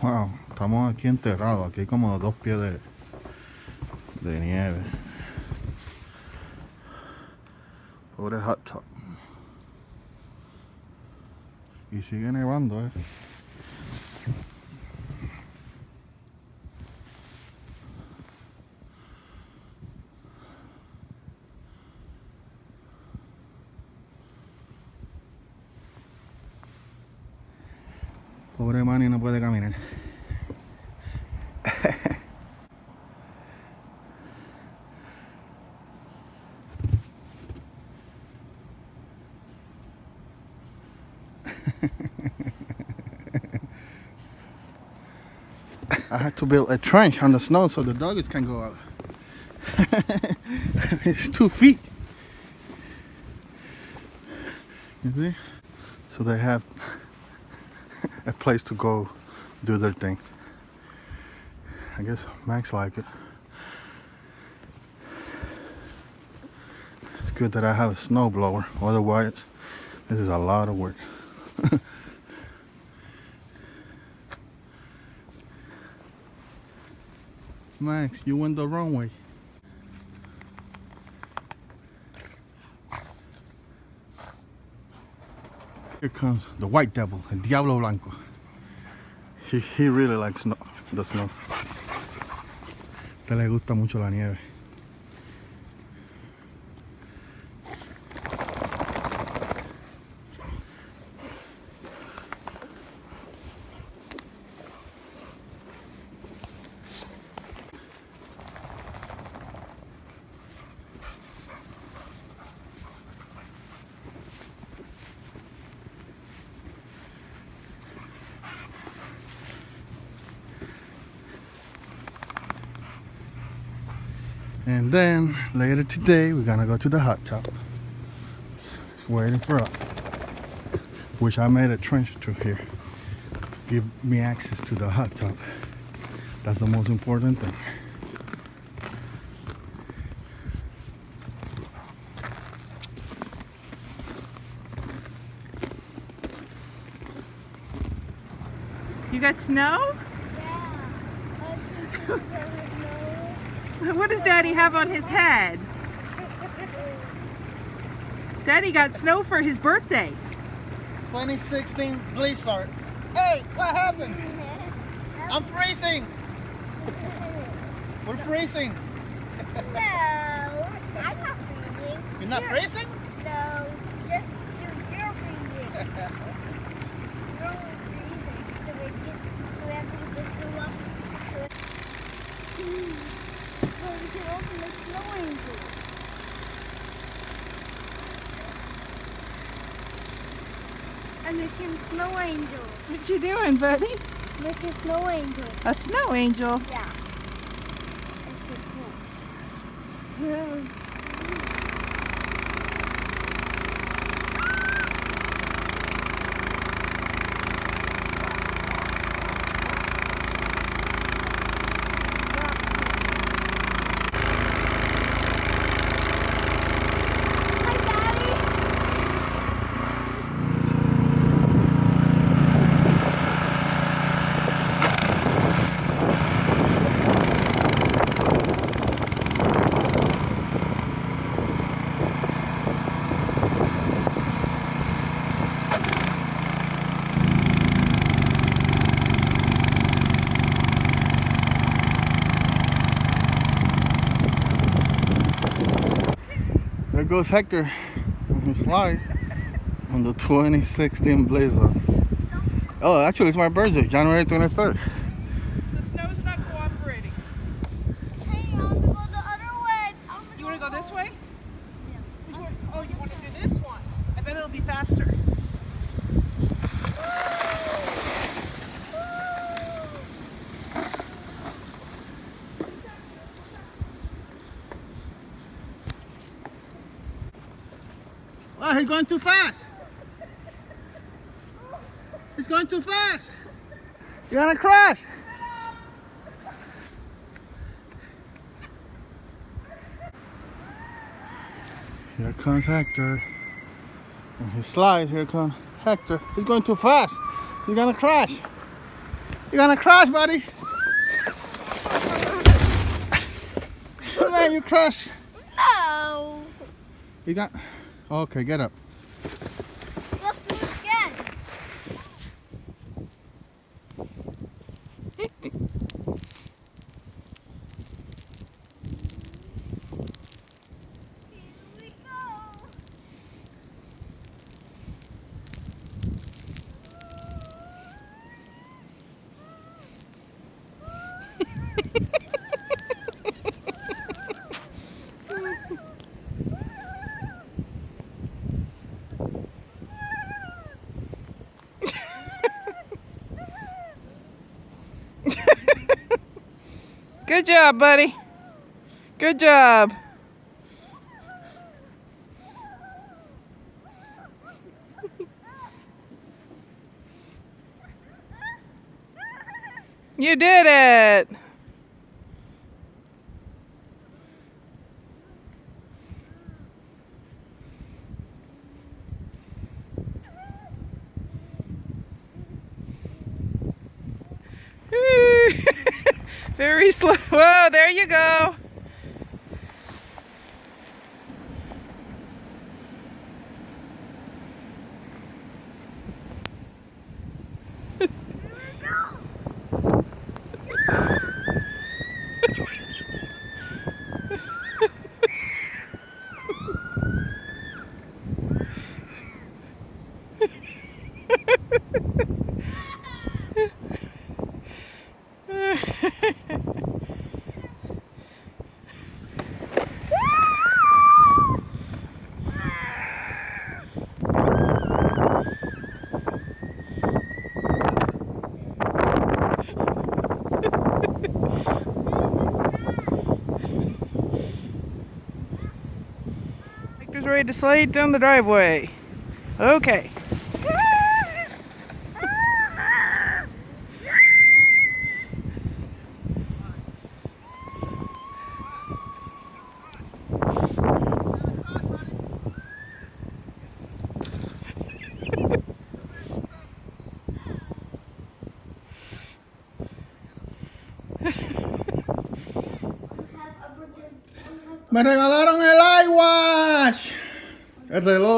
Wow, estamos aquí enterrados. Aquí hay como 2 pies de nieve. Pobre hot top. Y sigue nevando, Pobre Manny no puede caminar. I had to build a trench on the snow so the doggies can go out. It's 2 feet. You see? So they have a place to go do their things. I guess Max like it. It's good that I have a snow blower, otherwise this is a lot of work. Max, you went the wrong way. Here comes the white devil, el Diablo Blanco. He really likes the snow. A él le gusta mucho la nieve. And then later today we're gonna go to the hot tub. It's waiting for us. Which I made a trench through here to give me access to the hot tub. That's the most important thing. You got snow? What does Daddy have on his head? Daddy got snow for his birthday. 2016 blizzard. Hey, what happened? I'm freezing. We're freezing. No, I'm not freezing. You're not freezing? No, just you're freezing. You're freezing. So we have to get the snow up. So we can open the snow angel. I'm making a snow angel. What you doing, buddy? Making a snow angel. A snow angel. Yeah. It's cool. There goes Hector on his slide on the 2016 Blazer. Oh, actually, it's my birthday, January 23rd. The snow's not cooperating. Hey, I want to go the other way. You want to go this way? Yeah. Which one? Oh, you want to do this one? I bet it'll be faster. Oh, he's going too fast. He's going too fast. You're gonna crash. Here comes Hector. On his slide, here comes Hector. He's going too fast. He's gonna crash. You're gonna crash, buddy. Man, you crash. No. You got. Okay, get up. Let's do it again. Here we go. Good job, buddy. Good job. You did it. Very slow. Whoa, there you go. Hector's ready to slide down the driveway. Okay. Me regalaron el iWatch. El reloj